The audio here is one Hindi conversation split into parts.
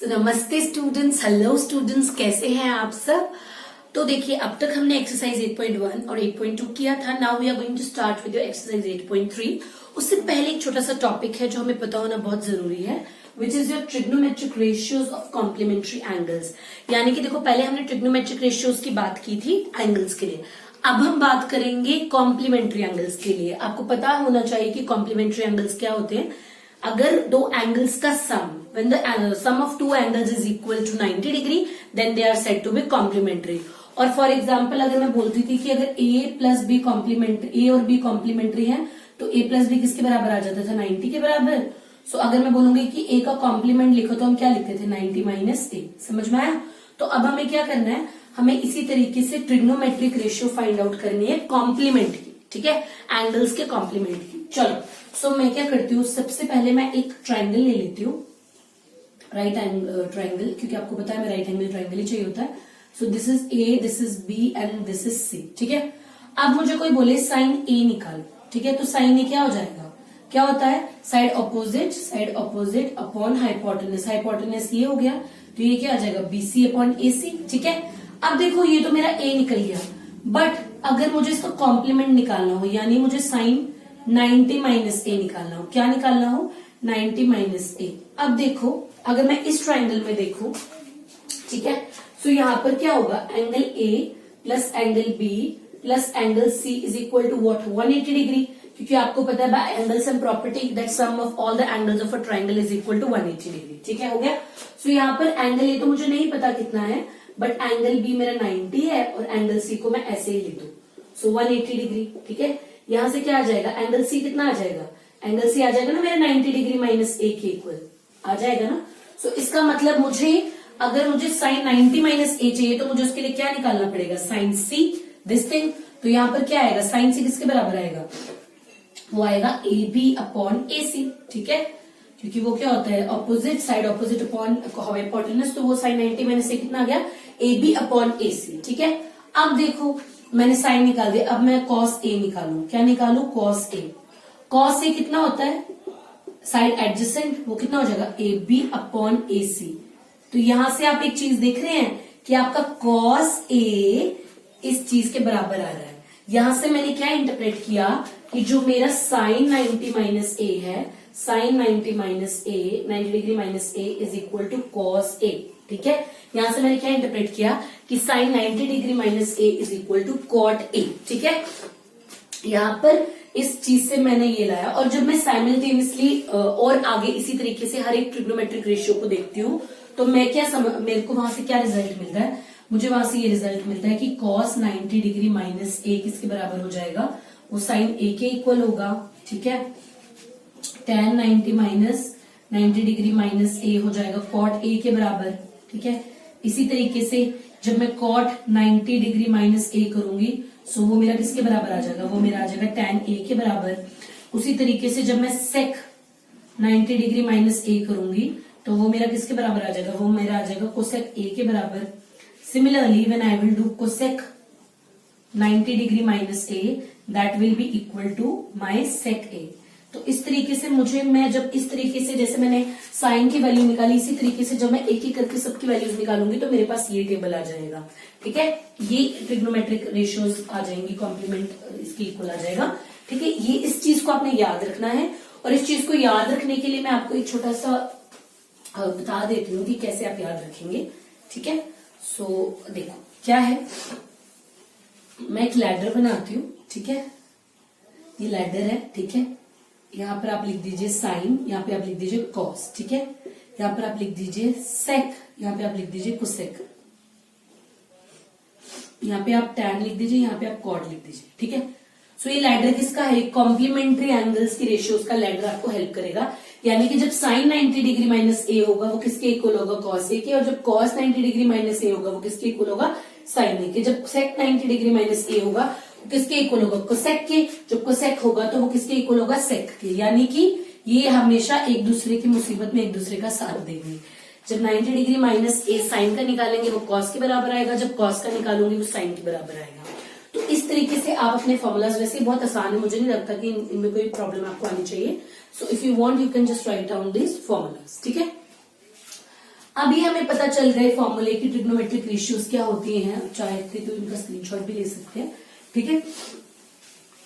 नमस्ते स्टूडेंट्स, हेलो स्टूडेंट्स, कैसे हैं आप सब। तो देखिए, अब तक हमने एक्सरसाइज 8.1 और 8.2 किया था। Now we are going to start with your exercise 8.3। उससे पहले एक छोटा सा टॉपिक है जो हमें पता होना बहुत जरूरी है, which is your trigonometric ratios of complementary angles. यानी कि देखो, पहले हमने ट्रिग्नोमेट्रिक रेशियोज की बात की थी एंगल्स के लिए, अब हम बात करेंगे कॉम्प्लीमेंट्री एंगल्स के लिए। आपको पता होना चाहिए कि कॉम्प्लीमेंट्री एंगल्स क्या होते हैं। अगर दो एंगल्स का सम, when the sum of two angles is equal to 90 degree, then they are said to be complementary। और फॉर एग्जाम्पल अगर मैं बोलती थी कि अगर a plus B complementary, a और b कॉम्प्लीमेंट्री है, तो a प्लस बी किसके बराबर आ जाता था? 90 के बराबर। सो अगर मैं बोलूंगी कि a का कॉम्प्लीमेंट लिखो तो हम क्या लिखते थे? 90 माइनस a। समझ में आया? तो अब हमें क्या करना है, हमें इसी तरीके से ट्रिग्नोमेट्रिक रेशियो फाइंड आउट करनी है कॉम्प्लीमेंट की, ठीक है, एंगल्स के कॉम्प्लीमेंट की। चलो, सो मैं क्या करती हूँ, सबसे पहले मैं एक ट्राइंगल ले लेती हूँ, राइट एंगल ट्राइंगल, क्योंकि आपको पता है मैं राइट एंगल ट्राइंगल ही चाहिए होता है। So this is A, this is B and this is C, ठीक है। अब मुझे कोई बोले साइन ए निकाल, ठीक है, तो साइन ए क्या हो जाएगा? क्या होता है? Side opposite upon hypotenuse. Hypotenuse ये हो गया, तो ये क्या आ जाएगा? बीसी अपॉन एसी, ठीक है। अब देखो, ये तो मेरा ए निकल गया, बट अगर मुझे इसका कॉम्प्लीमेंट निकालना हो, यानी मुझे साइन 90 माइनस ए निकालना हो, क्या निकालना हो? 90 माइनस ए। अब देखो, अगर मैं इस ट्राइंगल में देखूं, ठीक है, तो यहां पर क्या होगा? Angle A plus angle B plus angle C is equal to what? 180 degree. क्योंकि आपको पता है by angles and property that sum of all the angles of a triangle is equal to 180 degree, ठीक है, हो गया। सो यहाँ पर एंगल ए तो मुझे नहीं पता कितना है, बट एंगल बी मेरा 90 है और एंगल सी को मैं ऐसे ही लिख दूं, सो 180 डिग्री, ठीक है। यहां से क्या आ जाएगा? एंगल सी कितना आ जाएगा? एंगल सी आ जाएगा ना मेरा 90 डिग्री माइनस ए के इक्वल आ जाएगा ना। सो इसका मतलब अगर मुझे साइन 90 माइनस ए चाहिए तो मुझे उसके लिए क्या निकालना पड़ेगा? Sine C, this thing. तो यहाँ पर क्या आएगा? साइन सी किसके बराबर आएगा? वो आएगा ए बी अपॉन ए सी, ठीक है, क्योंकि वो क्या होता है? Opposite side opposite upon hypotenuse, तो वो साइन 90 माइनस ए कितना आ गया? ए बी अपॉन ए सी, ठीक है। अब देखो, मैंने साइन निकाल दिया, अब मैं कॉस ए निकालू। क्या निकालू? Cos A. कॉस ए कितना होता है? साइड एडजेसेंट, वो कितना हो जाएगा? ए बी अपॉन ए सी। तो यहां से आप एक चीज देख रहे हैं कि आपका कॉस ए इस चीज के बराबर आ रहा है। यहां से मैंने क्या इंटरप्रेट किया कि जो मेरा साइन 90 माइनस ए है, sine 90 minus A, 90 degree minus A is equal to cos A, ठीक है। यहां से मैंने क्या इंटरप्रेट किया कि sine 90 degree minus A is equal to cot A, ठीक है। यहां पर इस चीज से मैंने ये लाया, और जब मैं साइमल्टेनियसली और आगे इसी तरीके से हर एक ट्रिग्नोमेट्रिक रेशियो को देखती हूँ, तो मैं मेरे को वहां से क्या रिजल्ट मिलता है? मुझे वहां से ये रिजल्ट मिलता है कि कॉस 90 डिग्री माइनस ए किसके बराबर हो जाएगा? वो साइन ए के इक्वल होगा, ठीक है। tan 90 माइनस 90 डिग्री माइनस ए हो जाएगा कॉट ए के बराबर, ठीक है। इसी तरीके से जब मैं कॉट 90 डिग्री माइनस ए करूंगी, सो वो मेरा किसके बराबर आ जाएगा? वो मेरा आ जाएगा tan ए के बराबर। उसी तरीके से जब मैं सेक 90 डिग्री माइनस ए करूंगी, तो वो मेरा किसके बराबर आ जाएगा? वो मेरा आ जाएगा कोसेक ए के बराबर। Similarly when I will do cosec 90 degree minus A, that will be equal to my sec A. तो इस तरीके से मैं जब इस तरीके से, जैसे मैंने साइन की वैल्यू निकाली, इसी तरीके से जब मैं एक एक करके सबकी वैल्यूज निकालूंगी तो मेरे पास ये टेबल आ जाएगा, ठीक है। ये ट्रिग्नोमेट्रिक रेशियोज आ जाएंगी, कॉम्प्लीमेंट इसके इक्वल आ जाएगा, ठीक है। ये इस चीज को आपने याद रखना है, और इस चीज को याद रखने के लिए मैं आपको एक छोटा सा बता देती हूँ कि कैसे आप याद रखेंगे, ठीक है। सो देखो क्या है, मैं एक लैडर बनाती हूँ, ठीक है। ये लैडर है, ठीक है। यहाँ पर आप लिख दीजिए साइन, यहाँ पे आप लिख दीजिए कॉस, ठीक है। यहाँ पर आप लिख दीजिए सेक, यहाँ पे आप लिख दीजिए कोसेक, यहाँ पे आप टैन लिख दीजिए, यहाँ पे आप कॉट लिख दीजिए, ठीक है। सो ये लैडर किसका है? कॉम्प्लीमेंट्री एंगल्स की रेशियोज का लैडर आपको हेल्प करेगा। यानी कि जब साइन 90 डिग्री माइनस ए होगा वो किसके इक्वल होगा? कॉस ए के। और जब कॉस 90 डिग्री माइनस ए होगा वो किसके इक्वल होगा? साइन ए के। जब सेक 90 डिग्री माइनस ए होगा वो किसके इक्वल होगा? कोसेक के। जब कोसेक होगा तो वो किसके इक्वल होगा? सेक के। यानी कि ये हमेशा एक दूसरे की मुसीबत में एक दूसरे का साथ देंगे। जब 90 डिग्री माइनस ए साइन का निकालेंगे वो कॉस के बराबर आएगा, जब कॉस का निकालूंगी वो साइन के बराबर आएगा। तो इस तरीके से आप अपने फॉर्मूलाज, वैसे बहुत आसान है, मुझे नहीं लगता कि इनमें कोई प्रॉब्लम आपको आनी चाहिए। So if you want you can just write down this formulas, ठीक है। अभी हमें पता चल गए फॉर्मूले की ट्रिग्नोमेट्रिक रेशियोज क्या होती हैं, चाहे थे तो इनका स्क्रीनशॉट भी ले सकते हैं, ठीक है।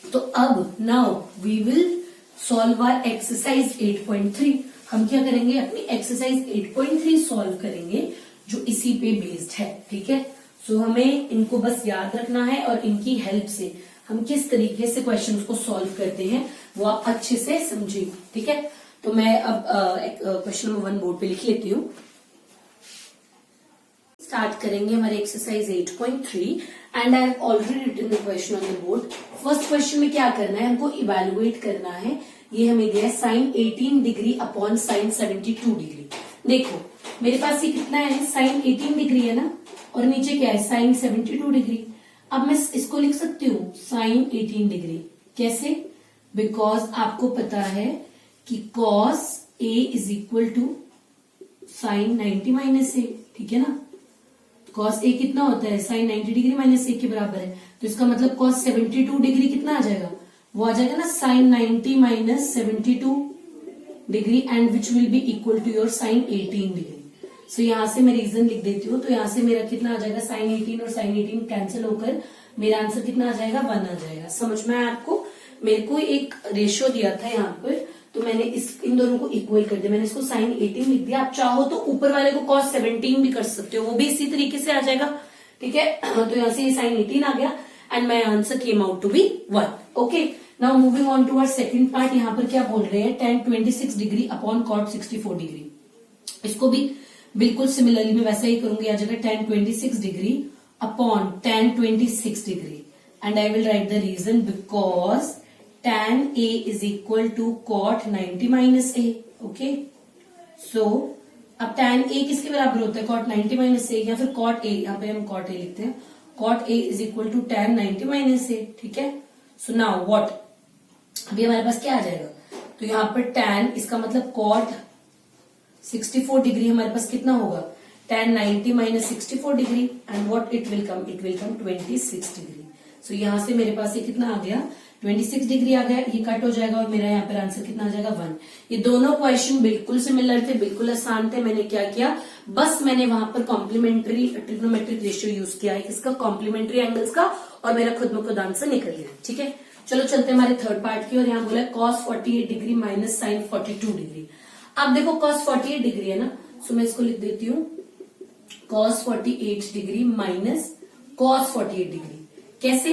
तो अब now we will solve our exercise 8.3। हम क्या करेंगे, अपनी एक्सरसाइज 8.3 सॉल्व करेंगे जो इसी पे बेस्ड है, ठीक है। सो हमें इनको बस याद रखना है और इनकी हेल्प से हम किस तरीके से क्वेश्चंस को सॉल्व करते हैं वो आप अच्छे से समझिए, ठीक है। तो मैं अब क्वेश्चन नंबर 1 बोर्ड पे लिख लेती हूँ। स्टार्ट करेंगे हमारे exercise 8.3 and I have already written the question on the board. First question में क्या करना है, हमको इवेलुएट करना है। ये हमें दिया है sine 18 degree upon sine 72 degree. देखो मेरे पास ये कितना है, साइन 18 डिग्री है ना, और नीचे क्या है, साइन 72 डिग्री। अब मैं इसको लिख सकती हूँ साइन 18 डिग्री। कैसे? बिकॉज आपको पता है कि cos A is equal to sine 90 minus A, ठीक है ना। कॉस ए कितना होता है, साइन 90 डिग्री माइनस ए के बराबर है। तो इसका मतलब कॉस 72 डिग्री कितना आ जाएगा, वो आ जाएगा ना sine 90 minus 72 degree and which will be equal to your sine 18 degree. So यहां से मैं रीजन लिख देती हूँ। तो यहां से मेरा कितना आ जाएगा, साइन 18 और साइन 18 कैंसिल होकर मेरा आंसर कितना आ जाएगा, 1 आ जाएगा। समझ में आया आपको? मेरे को एक रेशियो दिया था यहाँ पर, तो मैंने इन दोनों को इक्वल कर दिया। मैंने इसको साइन 18 लिख दिया। आप चाहो तो ऊपर वाले को कॉस 17 भी कर सकते हो, वो भी इसी तरीके से आ जाएगा, ठीक है। तो यहाँ से ये साइन 18 आ गया and my answer came out to be 1। Okay, now moving on to our second part. यहाँ पर क्या बोल रहे हैं, tan 26 degree upon cot 64 degree. इसको भी बिल्कुल सिमिलरली मैं वैसा ही करूंगी। आ जाएगा tan 26 degree upon tan 26 degree and I will write the reason because tan A is equal to cot 90 minus A. Okay? So, अब tan A किसके बराबर होता है, cot 90 minus A, या फिर cot A, यहाँ पे हम cot A लिखते हैं। cot A is equal to tan 90 minus A, ठीक है। So now what? अभी हमारे पास क्या आ जाएगा, तो यहाँ पर tan, इसका मतलब cot 64 डिग्री हमारे पास कितना होगा, tan 90 minus 64 degree and what it will come, it will come 26 degree. So यहाँ से मेरे पास ये कितना आ गया, 26 डिग्री आ गया। ये कट हो जाएगा और मेरा यहाँ पर आंसर कितना आ जाएगा, 1। ये दोनों क्वेश्चन बिल्कुल सिमिलर थे, बिल्कुल आसान थे। मैंने क्या किया, बस मैंने वहां पर कॉम्प्लीमेंट्री ट्रिग्नोमेट्रिक रेशियो यूज किया है, इसका कॉम्प्लीमेंट्री एंगल्स का, और मेरा खुद में खुद आंसर निकल गया, ठीक है। चलो चलते हैं हमारे थर्ड पार्ट की, और यहाँ बोला cos 48 degree minus sine 42 degree. अब देखो कॉस 48 डिग्री है ना, सो मैं इसको लिख देती हूँ cos 48 degree minus cos 48 degree. कैसे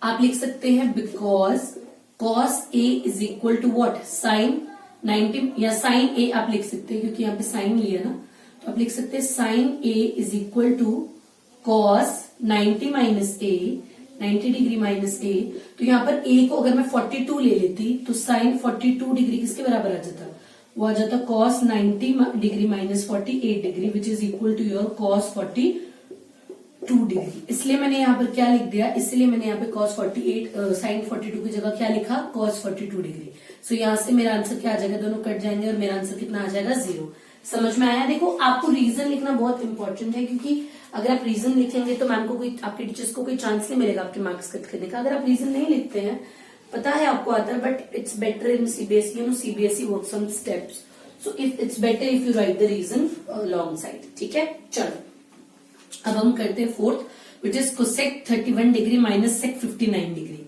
आप लिख सकते हैं, because cos A is equal to what, sine 90, या साइन ए आप लिख सकते हैं क्योंकि यहाँ पे साइन लिया ना, तो आप लिख सकते हैं sine A is equal to cos 90 minus A, 90 degree minus A. तो यहाँ पर ए को अगर मैं 42 ले लेती तो साइन 42 डिग्री किसके बराबर आ जाता, वो आ जाता cos 90 degree minus 48 degree which is equal to your cos 42 degree. इसलिए मैंने यहाँ पर क्या लिख दिया, इसलिए मैंने यहाँ पे cos 48 साइन 42 की जगह क्या लिखा, cos 42 डिग्री। सो यहाँ से मेरा आंसर क्या आ जाएगा, दोनों कट जाएंगे और मेरा आंसर कितना आ जाएगा, 0। समझ में आया? देखो आपको रीजन लिखना बहुत इंपॉर्टेंट है, क्योंकि अगर आप रीजन लिखेंगे तो मैम को कोई, आपके टीचर्स को कोई चांस नहीं मिलेगा आपके मार्क्स कट करने का। अगर आप रीजन नहीं लिखते हैं, पता है आपको आता है, but it's better in CBSE, you know CBSE works on steps. So if it's better if you write the reason long side, ठीक है। चलो अब हम करते हैं fourth, which is cosec 31 degree minus sec 59 degree.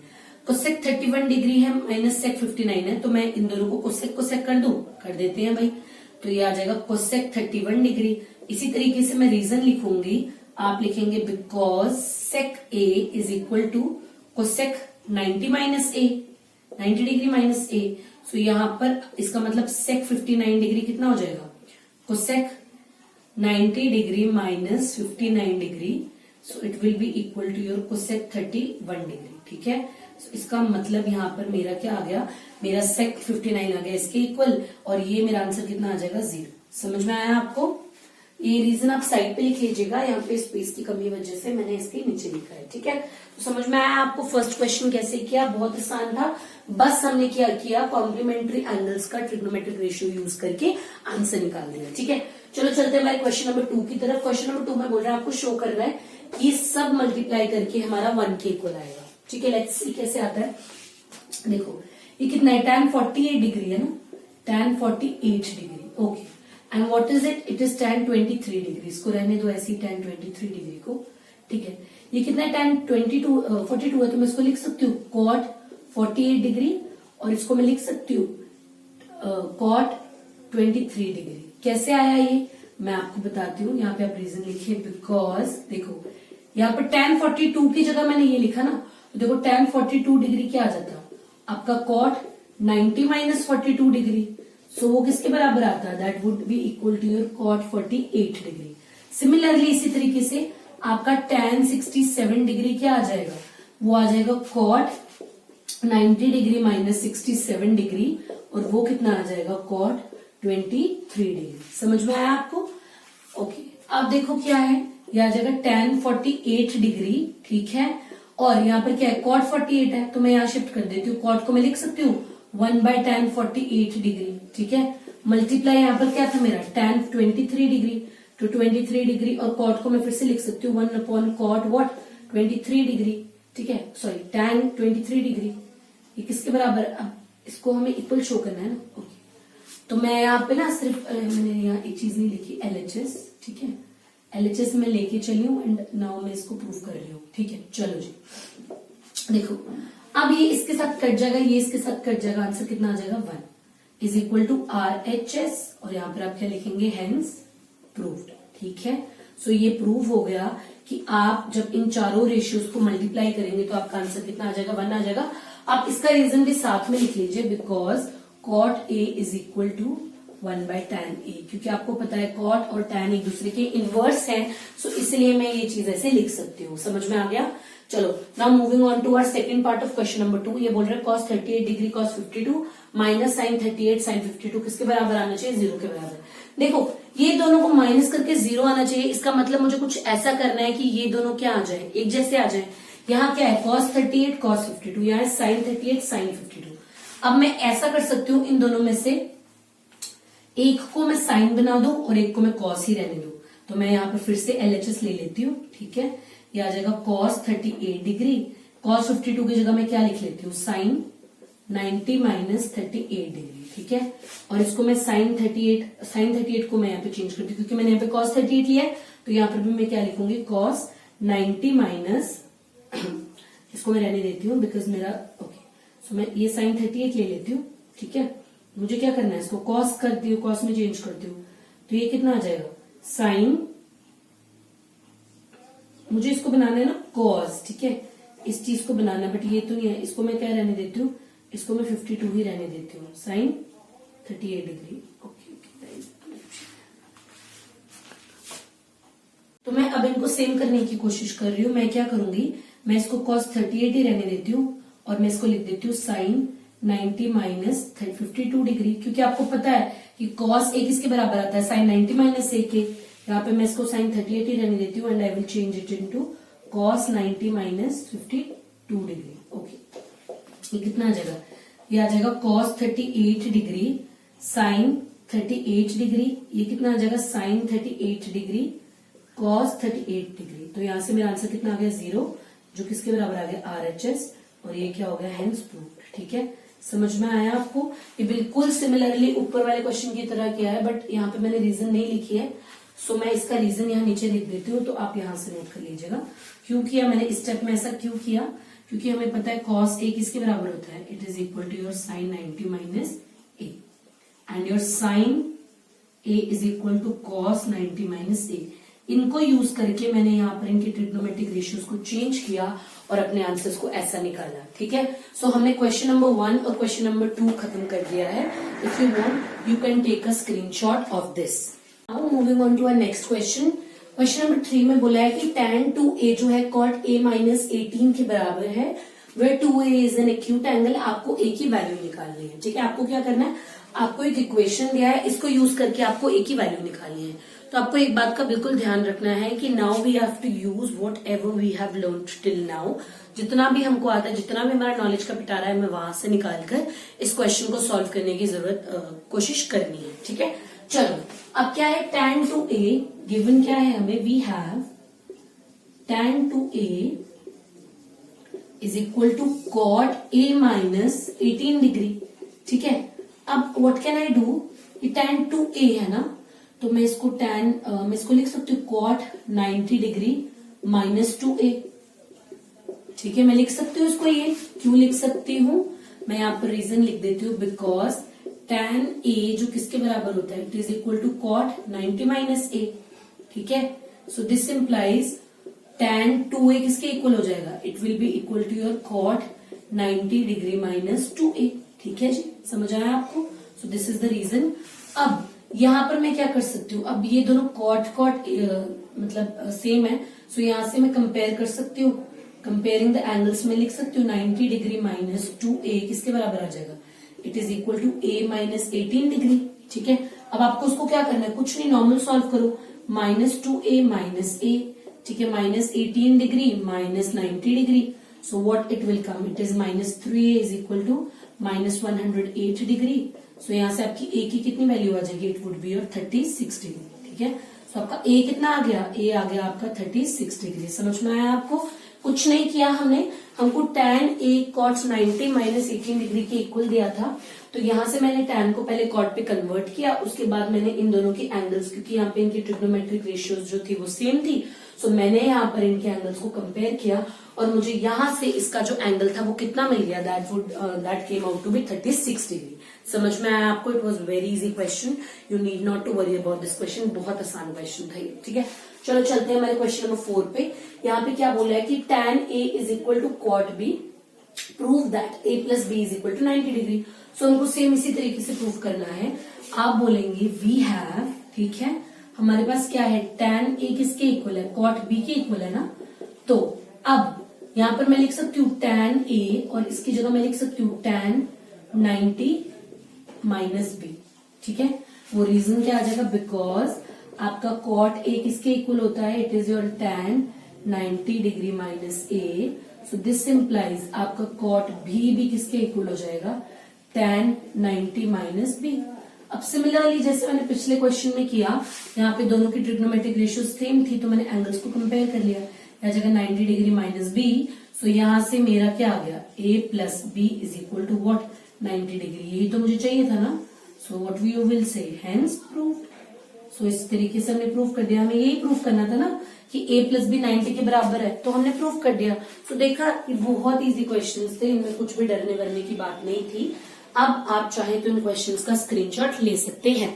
Cosec 31 degree है माइनस सेक 59 है, तो मैं इन दोनों को कोसेक कर दूं, कर देते हैं भाई। तो ये आ जाएगा कोसेक 31 डिग्री। इसी तरीके से मैं रीजन लिखूंगी, आप लिखेंगे because sec A is equal to cosec 90 minus A, 90 degree minus A. So यहाँ पर इसका मतलब सेक 59 डिग्री कितना हो जाएगा, cosec 90 degree minus 59 degree, so it will be equal to your cosec 31 degree, ठीक है। so, इसका मतलब यहाँ पर मेरा क्या आ गया, मेरा सेक 59 आ गया इसके इक्वल, और ये मेरा आंसर कितना आ जाएगा, 0। समझ में आया आपको? ये रीजन आप साइड पे लिख लीजिएगा, यहाँ पे स्पेस की कमी वजह से मैंने इसके नीचे लिखा है, ठीक है। तो समझ में आया आपको फर्स्ट क्वेश्चन कैसे किया, बहुत आसान था। बस हमने क्या किया, कॉम्प्लीमेंट्री एंगल्स का ट्रिग्नोमेट्रिक रेशियो यूज करके आंसर निकाल दिया, ठीक है। चलो चलते हैं हमारे क्वेश्चन नंबर 2 की तरफ। क्वेश्चन नंबर 2 में बोल रहा है आपको शो करना है कि सब मल्टीप्लाई करके हमारा 1 के इक्वल आएगा, ठीक है। लेट्स सी कैसे आता है। देखो ये कितना है, tan 48 डिग्री है ना, tan 48 degree, okay. And what is it, it is tan 23 degree. इसको रहने दो ऐसी tan 23 डिग्री को, ठीक है। ये कितना है, tan 42 है, तो मैं इसको लिख सकती हूँ cot 48 डिग्री, और इसको मैं लिख सकती हूँ cot 23 डिग्री। कैसे आया ये मैं आपको बताती हूँ। यहाँ पे आप रीजन लिखिए, बिकॉज देखो यहाँ पर tan 42 की जगह मैंने ये लिखा ना, तो देखो tan 42 डिग्री क्या आ जाता, आपका cot 90 माइनस 42 डिग्री, सो वो किसके बराबर आता है, that would be equal to your cot 48 degree. Similarly इसी तरीके से आपका tan 67 डिग्री क्या आ जाएगा, वो आ जाएगा cot 90 डिग्री माइनस 67 डिग्री, और वो कितना आ जाएगा cot 23 डिग्री। समझ में आया आपको? ओके, अब देखो क्या है, ये आ जाएगा tan 48 डिग्री, ठीक है। और यहाँ पर क्या है, cot 48 है, तो मैं यहाँ शिफ्ट कर देती हूँ, cot को मैं लिख सकती हूँ 1/tan 48 डिग्री, ठीक है। मल्टीप्लाई यहाँ पर क्या था मेरा, tan 23 डिग्री, तो 23 डिग्री, और cot को मैं फिर से लिख सकती हूँ 1/cot व्हाट 23 डिग्री, ठीक है। सॉरी tan 23 डिग्री, ये किसके बराबर, अब इसको हमें इक्वल शो करना है ना। ओके, तो मैं यहाँ पे ना सिर्फ मैंने यहाँ एक चीज नहीं लिखी, LHS, ठीक है। LHS में लेके चली हूँ एंड नाउ मैं इसको प्रूव कर रही हूँ, ठीक है। चलो जी, देखो अब ये इसके साथ कट जाएगा, ये इसके साथ कट जाएगा, आंसर कितना आ जाएगा 1 इज इक्वल टू RHS, और यहाँ पर आप क्या लिखेंगे, हेंस प्रूव्ड, ठीक है। सो ये प्रूव हो गया कि आप जब इन चारों रेशियोज को मल्टीप्लाई करेंगे तो आपका आंसर कितना आ जाएगा, 1 आ जाएगा। आप इसका रीजन भी साथ में लिख लीजिए, because cot A is equal to 1/tan A, क्योंकि आपको पता है cot और tan एक दूसरे के इनवर्स हैं, सो इसलिए मैं ये चीज ऐसे लिख सकती हूँ। समझ में आ गया? चलो, now moving on to our second part of question number 2। ये बोल रहे हैं cos 38 degree cos 52 minus sin 38 sin 52 किसके बराबर आना चाहिए, 0 के बराबर। देखो ये दोनों को माइनस करके 0 आना चाहिए, इसका मतलब मुझे कुछ ऐसा करना है कि ये दोनों क्या आ जाए, एक जैसे आ जाए। यहाँ क्या है, cos 38 cos 52, यहाँ है sin 38 sin 52। अब मैं ऐसा कर सकती हूँ, इन दोनों में से एक को मैं साइन बना दूं और एक को मैं कॉस ही रहने दूं। तो मैं यहाँ पर फिर से LHS ले लेती हूँ, ठीक है। ये आ जाएगा cos 38 डिग्री, cos 52 की जगह मैं क्या लिख लेती हूँ, साइन 90 माइनस 38 डिग्री, ठीक है। और इसको मैं साइन 38 को मैं यहाँ पे चेंज करती हूँ, क्योंकि मैंने यहाँ पे cos 38 लिया है, तो यहाँ पर भी मैं क्या लिखूंगी, cos 90 माइनस इसको मैं रहने देती हूँ बिकॉज मेरा ओके। सो मैं ये साइन 38 ले लेती हूँ, ठीक है। मुझे क्या करना है, इसको कॉस करती हूँ, कॉस में चेंज करती हूँ, तो ये कितना आ जाएगा, साइन, मुझे इसको बनाना है ना कॉस, ठीक है, इस चीज को बनाना, बट ये तो नहीं है, इसको मैं क्या रहने देती हूँ, इसको मैं 52 ही रहने देती हूँ, साइन 38 डिग्री। ओके ओके, तो मैं अब इनको सेम करने की कोशिश कर रही हूँ। मैं क्या करूंगी, मैं इसको cos 38 ही रहने देती हूँ, और मैं इसको लिख देती हूँ साइन 90 माइनस 52 डिग्री, क्योंकि आपको पता है कि cos a किसके बराबर आता है, साइन 90 माइनस a के। यहाँ पे मैं इसको साइन 38 ही रहने देती हूँ, and I will change it into cos 90 minus 52 degree. Okay, ये कितना आ जाएगा, ये आ जाएगा cos 38 डिग्री साइन 38 डिग्री, ये कितना आ जाएगा, साइन 38 डिग्री cos 38 डिग्री। तो यहाँ से मेरा आंसर कितना आ गया, 0, जो किसके बराबर आ गया, RHS, और ये क्या हो गया, हेंस प्रूव्ड, ठीक है। समझ में आया आपको? ये बिल्कुल सिमिलरली ऊपर वाले क्वेश्चन की तरह किया है, बट यहाँ पे मैंने रीजन नहीं लिखी है, सो मैं इसका रीजन यहाँ नीचे लिख देती हूँ, तो आप यहाँ से नोट कर लीजिएगा क्यों किया मैंने इस स्टेप में ऐसा क्यों किया, क्योंकि हमें पता है cos a किसके बराबर होता है, it is equal to your sine 90 minus a, and your sine a is equal to cos 90 minus a। इनको यूज करके मैंने यहाँ पर इनके ट्रिग्नोमेट्रिक रेशियोज को चेंज किया और अपने आंसर्स को ऐसा निकाला, ठीक है। सो हमने क्वेश्चन नंबर 1 और क्वेश्चन नंबर 2 खत्म कर दिया है। If you want you can take a screenshot of this. Now moving on to our next question. Question number 3 में बोला है कि tan 2a जो है cot a माइनस 18 के बराबर है, where 2a is an acute angle. आपको a की वैल्यू निकालनी है, ठीक है। आपको क्या करना है, आपको एक इक्वेशन दिया है, इसको यूज करके आपको a की वैल्यू निकालनी है। तो आपको एक बात का बिल्कुल ध्यान रखना है कि now we have to use whatever we have learned till now. जितना भी हमको आता है, जितना भी हमारा नॉलेज का पिटारा है, हमें वहां से निकालकर इस क्वेश्चन को सॉल्व करने की कोशिश करनी है, ठीक है। चलो, अब क्या है, tan 2a गिवन क्या है हमें, we have tan 2a is equal to cot a minus 18 degree, ठीक है। अब व्हाट कैन आई डू, ये tan 2a है ना, तो मैं इसको मैं इसको लिख सकती हूँ cot 90 डिग्री माइनस 2a। ठीक है, मैं लिख सकती हूँ इसको। ये क्यों लिख सकती हूँ, मैं यहाँ पर रीजन लिख देती हूँ, बिकॉज tan a जो किसके बराबर होता है, it is equal to cot 90 minus a। ठीक है, so this implies tan 2a किसके इक्वल हो जाएगा, it will be equal to your cot 90 degree minus 2a। ठीक है जी, समझ आया आपको। So this is the reason. अब यहाँ पर मैं क्या कर सकती हूँ, अब ये दोनों कॉट मतलब सेम है, सो यहाँ से मैं कंपेयर कर सकती हूँ। कंपेयरिंग द एंगल्स में लिख सकती हूँ 90 डिग्री माइनस 2a किसके बराबर आ जाएगा, it is equal to a minus 18 degree. ठीक है, अब आपको उसको क्या करना है, कुछ नहीं, नॉर्मल सॉल्व करो, माइनस 2a माइनस a। ठीक है, minus 18 degree minus 90 degree, so what it will come, it is minus 3a is equal to minus 108 degree. सो यहाँ से आपकी a की कितनी वैल्यू आ जाएगी, it would be your 36 degree. ठीक है, सो आपका a कितना आ गया, a आ गया आपका 36 डिग्री। समझ में आया आपको। कुछ नहीं किया हमने, हमको tan a cot 90 minus 18 degree के इक्वल दिया था, तो यहाँ से मैंने tan को पहले cot पे कन्वर्ट किया, उसके बाद मैंने इन दोनों की एंगल्स, क्योंकि यहाँ पे इनकी ट्रिग्नोमेट्रिक रेशियोज जो थी वो सेम थी, सो मैंने यहाँ पर इनके एंगल्स को कंपेयर किया और मुझे यहाँ से इसका जो एंगल था वो कितना मिल गया, that came out to be 36 degree. समझ में आया आपको। It was very easy question, you need not to worry about this question, बहुत आसान क्वेश्चन था ये। ठीक है, चलो चलते हैं हमारे क्वेश्चन नंबर 4 पे। यहाँ पे क्या बोला है कि tan a is equal to cot b, prove that a plus b is equal to 90 degree. So हमको सेम इसी तरीके से प्रूव करना है। आप बोलेंगे वी हैव, ठीक है, हमारे पास क्या है, tan a किसके इक्वल है, cot b के इक्वल है ना। तो अब यहाँ पर मैं लिख सकती हूँ tan a और इसकी जगह मैं लिख सकती हूँ tan 90 माइनस b। ठीक है, वो रीजन क्या आ जाएगा, बिकॉज आपका cot a किसके इक्वल होता है, it is your tan 90 degree minus a। So this implies आपका cot b भी किसके इक्वल हो जाएगा, tan 90 माइनस b। अब सिमिलरली जैसे मैंने पिछले क्वेश्चन में किया, यहाँ पे दोनों की ट्रिग्नोमेट्रिक रेशियो सेम थी, तो मैंने एंगल्स को कंपेयर कर लिया, यहाँ जगह 90 डिग्री माइनस b। सो यहाँ से मेरा क्या आ गया, a plus b is equal to what, 90 degree. यही तो मुझे चाहिए था ना। So what we will say, hence proved. So इस तरीके से हमने प्रूव कर दिया। हमें यही प्रूव करना था ना कि a प्लस बी 90 के बराबर है, तो हमने प्रूव कर दिया। तो देखा, ये बहुत इजी क्वेश्चंस थे, इनमें कुछ भी डरने वरने की बात नहीं थी। अब आप चाहे तो इन क्वेश्चंस का स्क्रीनशॉट ले सकते हैं।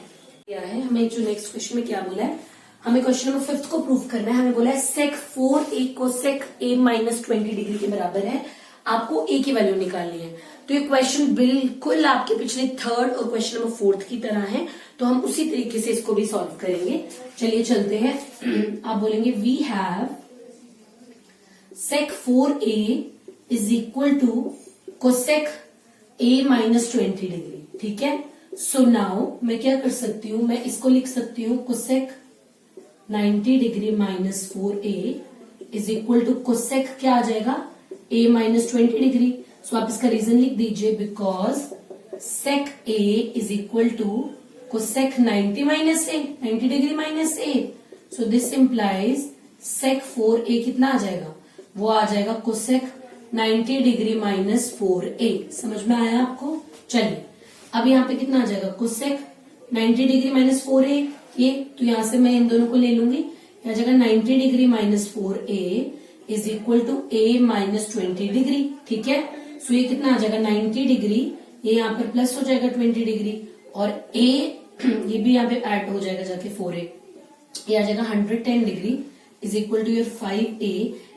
क्या है, हमें जो नेक्स्ट क्वेश्चन में क्या बोला है, हमें क्वेश्चन नंबर 5 को प्रूव करना है। हमें बोला है sec 4a cosec a minus 20 degree के बराबर है, आपको a की वैल्यू निकालनी है। तो ये क्वेश्चन बिल्कुल आपके पिछले 3rd और क्वेश्चन नंबर 4th की तरह है, तो हम उसी तरीके से इसको भी सॉल्व करेंगे। चलिए चलते हैं। आप बोलेंगे we have sec 4a is equal to cosec a minus 20 degree. ठीक है, सो नाउ मैं क्या कर सकती हूँ, मैं इसको लिख सकती हूँ cosec 90 degree minus 4a is equal to cosec क्या आ जाएगा, a माइनस 20 डिग्री। सो आप इसका रीजन लिख दीजिए, because sec a is equal to cosec 90 minus a, 90 degree minus a। So this implies sec 4a कितना आ जाएगा, वो आ जाएगा कोसेक 90 डिग्री माइनस 4a। समझ में आया आपको। चलिए अब यहाँ पे कितना आ जाएगा, कोसेक 90 डिग्री माइनस 4a, ये तो यहां से मैं इन दोनों को ले लूंगी, यह जगह 90 degree minus 4a is equal to a minus 20 degree. ठीक है, सो ये कितना आ जाएगा 90 डिग्री, ये यहाँ पर प्लस हो जाएगा 20 डिग्री, और a ये भी यहाँ पे ऐड हो जाएगा जाके 4a, ये आ जाएगा 110 degree is equal to your 5a,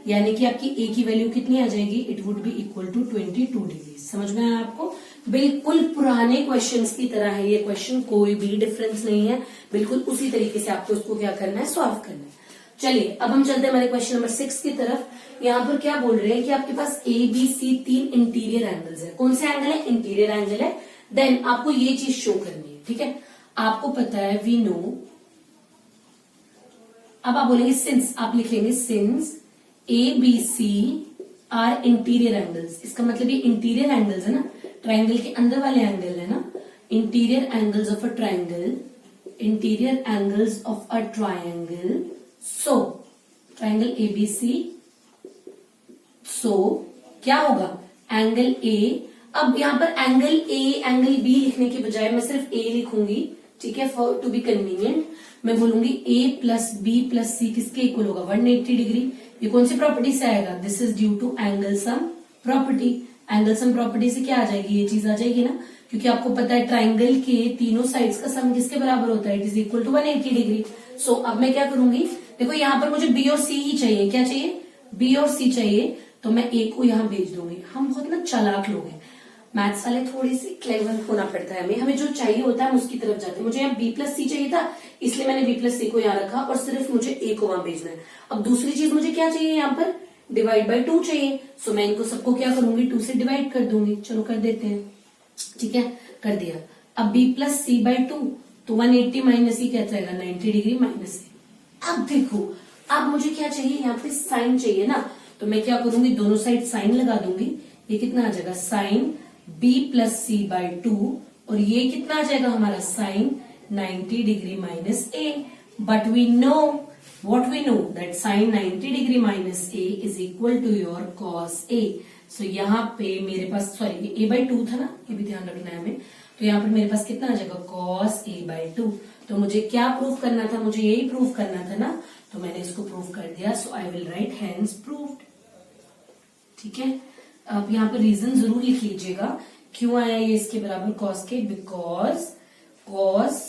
यानी कि आपकी a की वैल्यू कितनी आ जाएगी, it would be equal to 22 degree. समझ में आया आपको। बिल्कुल पुराने क्वेश्चंस की तरह है ये क्वेश्चन, कोई भी डिफरेंस नहीं है, बिल्कुल उसी तरीके से आपको इसको क्या करना है, सॉल्व करना है। चलिए अब हम चलते हैं हमारे क्वेश्चन नंबर 6 की तरफ। यहाँ पर क्या बोल रहे हैं कि आपके पास A B C 3 interior angles है। कौन से एंगल है, इंटीरियर एंगल है। देन आपको ये चीज शो करनी है। ठीक है, आपको पता है वी नो, अब आप बोलेंगे सिंस, आप लिखेंगे since A B C are interior angles, इसका मतलब ये इंटीरियर एंगल्स है ना, ट्राइंगल के अंदर वाले एंगल है ना, interior angles of a triangle, interior angles of a triangle. So triangle ABC, so क्या होगा, एंगल ए। अब यहां पर एंगल ए एंगल बी लिखने के बजाय मैं सिर्फ ए लिखूंगी। ठीक है, फॉर टू बी कन्वीनियंट मैं बोलूंगी ए प्लस बी प्लस सी किसके इक्वल होगा 180 डिग्री। ये कौन सी प्रॉपर्टी से आएगा, this is due to angle sum property. Angle sum property से क्या आ जाएगी, ये चीज आ जाएगी ना, क्योंकि आपको पता है ट्राइंगल के तीनों साइड्स का सम किसके बराबर होता है, it is equal to 180 degree. So अब मैं क्या करूंगी, देखो यहाँ पर मुझे बी और सी ही चाहिए, क्या चाहिए, बी और सी चाहिए, तो मैं ए को यहाँ भेज दूंगी। हम बहुत ना चालाक लोग हैं, मैथ्स वाले थोड़ी सी क्लेवर होना पड़ता है हमें जो चाहिए होता है हम उसकी तरफ जाते हैं। मुझे यहाँ बी प्लस सी चाहिए था, इसलिए मैंने बी प्लस सी को यहाँ रखा और सिर्फ मुझे ए को वहां भेजना है। अब दूसरी चीज मुझे क्या चाहिए, यहाँ पर डिवाइड बाय 2 चाहिए। सो मैं इनको सबको क्या करूंगी, 2 से डिवाइड कर दूंगी। चलो कर देते हैं, ठीक है, कर दिया। अब बी प्लस सी बाय 2, तो 180 माइनस सी क्या जाएगा, 90 डिग्री माइनस सी। अब देखो, अब मुझे क्या चाहिए, यहाँ पे साइन चाहिए ना, तो मैं क्या करूंगी, दोनों साइड साइन लगा दूंगी। ये कितना आ जाएगा, sine b plus C by 2, और ये कितना आ जाएगा हमारा sine 90 degree minus A. But we know what we know that sin 90 degree minus a is equal to your cos a। so यहाँ पे मेरे पास, सॉरी ये a by 2 था ना, ये भी ध्यान रखना है हमें, तो यहाँ पर मेरे पास कितना आ जाएगा cos a by 2। तो मुझे क्या प्रूव करना था, मुझे यही प्रूव करना था ना, तो मैंने इसको प्रूव कर दिया। So I will write hence proved, ठीक है। अब यहाँ पर रीजन जरूर लिख लीजिएगा क्यों आया ये इसके बराबर cos के, because cos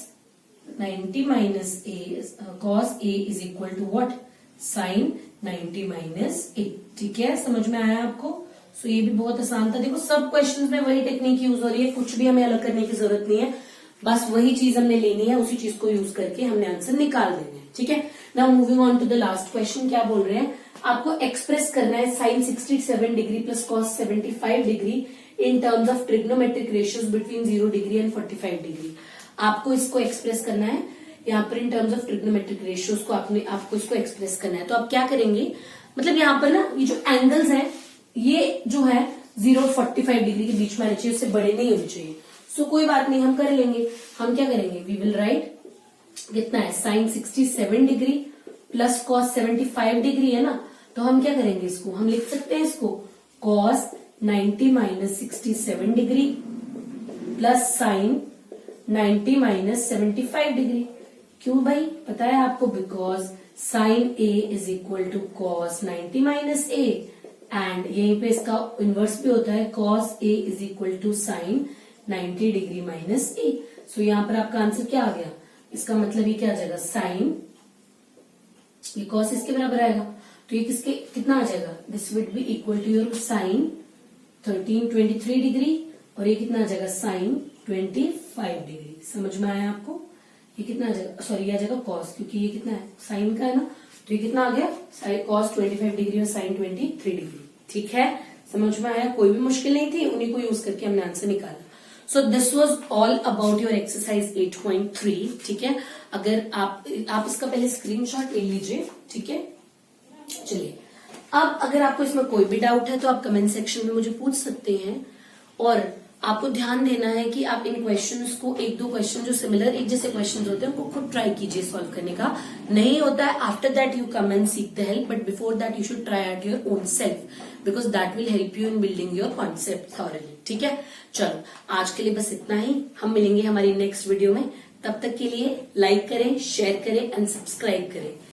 90 minus A, cos a is equal to what, sin 90 minus A. ठीक है, समझ में आया आपको। सो ये भी बहुत आसान था। देखो सब क्वेश्चंस में वही टेक्निक यूज हो रही है, कुछ भी हमें अलग करने की जरूरत नहीं है, बस वही चीज हमने लेनी है, उसी चीज को यूज करके हमने आंसर निकाल देना है। ठीक है, now moving on to the last question. क्या बोल रहे हैं, आपको एक्सप्रेस करना है sin 67 degree plus cos 75 degree in terms of trigonometric ratios between 0 degree and 45 degree. आपको इसको एक्सप्रेस करना है यहाँ पर in terms of trigonometric ratios को आपको इसको एक्सप्रेस करना है। तो आप क्या करेंगे, मतलब यहाँ पर ना ये जो एंगल्स हैं ये जो है 0 और 45 डिग्री के बीच में आने चाहिए, उससे बड़े नहीं होने चाहिए। सो कोई बात नहीं, हम कर लेंगे। हम क्या करेंगे, वी विल राइट कितना है sin 67 degree plus cos 75 degree है ना, तो हम क्या करेंगे, इसको हम लिख सकते हैं इसको cos 90 minus 67 degree plus sin 90 minus 75 degree. क्यों भाई, पता है आपको, because sin a is equal to cos 90 minus a, and यहीं पे इसका इनवर्स भी होता है, cos a is equal to sin 90 degree minus a। सो यहाँ पर आपका आंसर क्या आ गया, इसका मतलब ये क्या आ जाएगा, sin, ये cos इसके बराबर आएगा, तो ये किसके कितना आ जाएगा, this would be equal to your sin 1323 degree, और ये कितना आ जाएगा sin 25 डिग्री। समझ में आया आपको, ये कितना आ जाएगा, सॉरी ये आ जाएगा cos, क्योंकि ये कितना है sin का है ना, तो ये कितना आ गया cos 25 डिग्री और sin 23 डिग्री। ठीक है, समझ में आया, कोई भी मुश्किल नहीं थी, उन्हीं को यूज करके हमने आंसर निकाला। So this was all about your exercise 8.3। ठीक है, अगर आप इसका पहले स्क्रीनशॉट ले लीजिए। ठीक है, चलिए अब अगर आपको इसमें कोई भी डाउट है तो आप कमेंट सेक्शन में मुझे पूछ सकते हैं, और आपको ध्यान देना है कि आप इन क्वेश्चंस को, एक दो क्वेश्चन जो सिमिलर एक जैसे क्वेश्चंस होते हैं उनको खुद ट्राई कीजिए सॉल्व करने का। नहीं होता है, after that you come and seek the help, but before that you should try at your own self, because that will help you in building your concept thoroughly. ठीक है, चलो आज के लिए बस इतना ही, हम मिलेंगे हमारी नेक्स्ट वीडियो में। तब तक के लिए लाइक करें, शेयर करें एंड सब्सक्राइब करें।